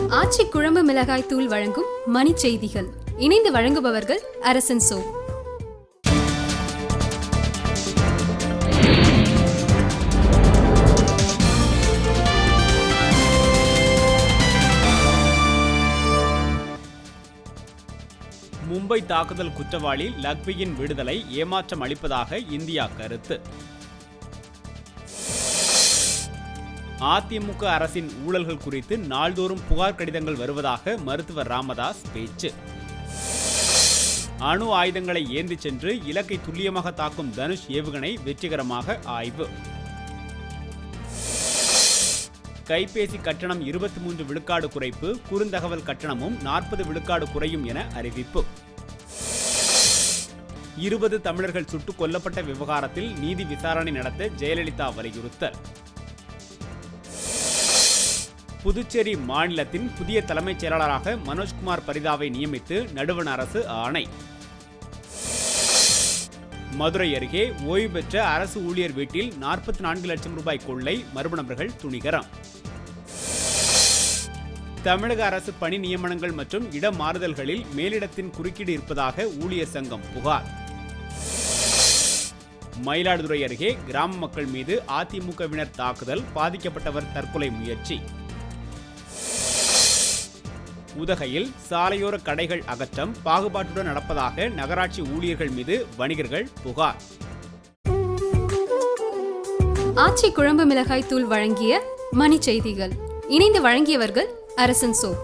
ஆச்சி குழம்பு மிளகாய் தூள் வழங்கும் மணி செய்திகள். இணைந்து வழங்குபவர்கள் அரசன் சோ. மும்பை தாக்குதல் குற்றவாளி லக்வியின் விடுதலை ஏமாற்றம் அளிப்பதாக இந்தியா கருத்து. அதிமுக அரசின் ஊழல்கள் குறித்து நாள்தோறும் புகார் கடிதங்கள் வருவதாக மருத்துவர் ராமதாஸ் பேச்சு. அணு ஆயுதங்களை ஏந்தி சென்று இலக்கை துல்லியமாக தாக்கும் தனுஷ் ஏவுகணை வெற்றிகரமாக ஆய்வு. கைபேசி கட்டணம் 23 விழுக்காடு குறைப்பு, குறுந்தகவல் கட்டணமும் 40 விழுக்காடு குறையும் என அறிவிப்பு. 20 தமிழர்கள் சுட்டுக் கொல்லப்பட்ட விவகாரத்தில் நீதி விசாரணை நடத்த ஜெயலலிதா வலியுறுத்தல். புதுச்சேரி மாநிலத்தின் புதிய தலைமைச் செயலாளராக மனோஜ்குமார் பரிதாவை நியமித்து நடுவண் அரசு ஆணை. மதுரை அருகே ஓய்வு பெற்ற அரசு ஊழியர் வீட்டில் 44 லட்சம் ரூபாய் கொள்ளை, மர்ம நபர்கள் துணிகரம். தமிழக அரசு பணி நியமனங்கள் மற்றும் இடமாறுதல்களில் மேலிடத்தின் குறுக்கீடு இருப்பதாக ஊழியர் சங்கம் புகார். மயிலாடுதுறை அருகே கிராம மக்கள் மீது அதிமுகவினர் தாக்குதல், பாதிக்கப்பட்டவர் தற்கொலை முயற்சி. உதகையில் சாலையோர கடைகள் அகற்றம், பாகுபாட்டுடன் நடப்பதாக நகராட்சி ஊழியர்கள் மீது வணிகர்கள் புகார். ஆச்சி குழம்பு மிளகாய் தூள் வழங்கிய மணி செய்திகள். இணைந்து வழங்கியவர்கள் அரசன் சோ.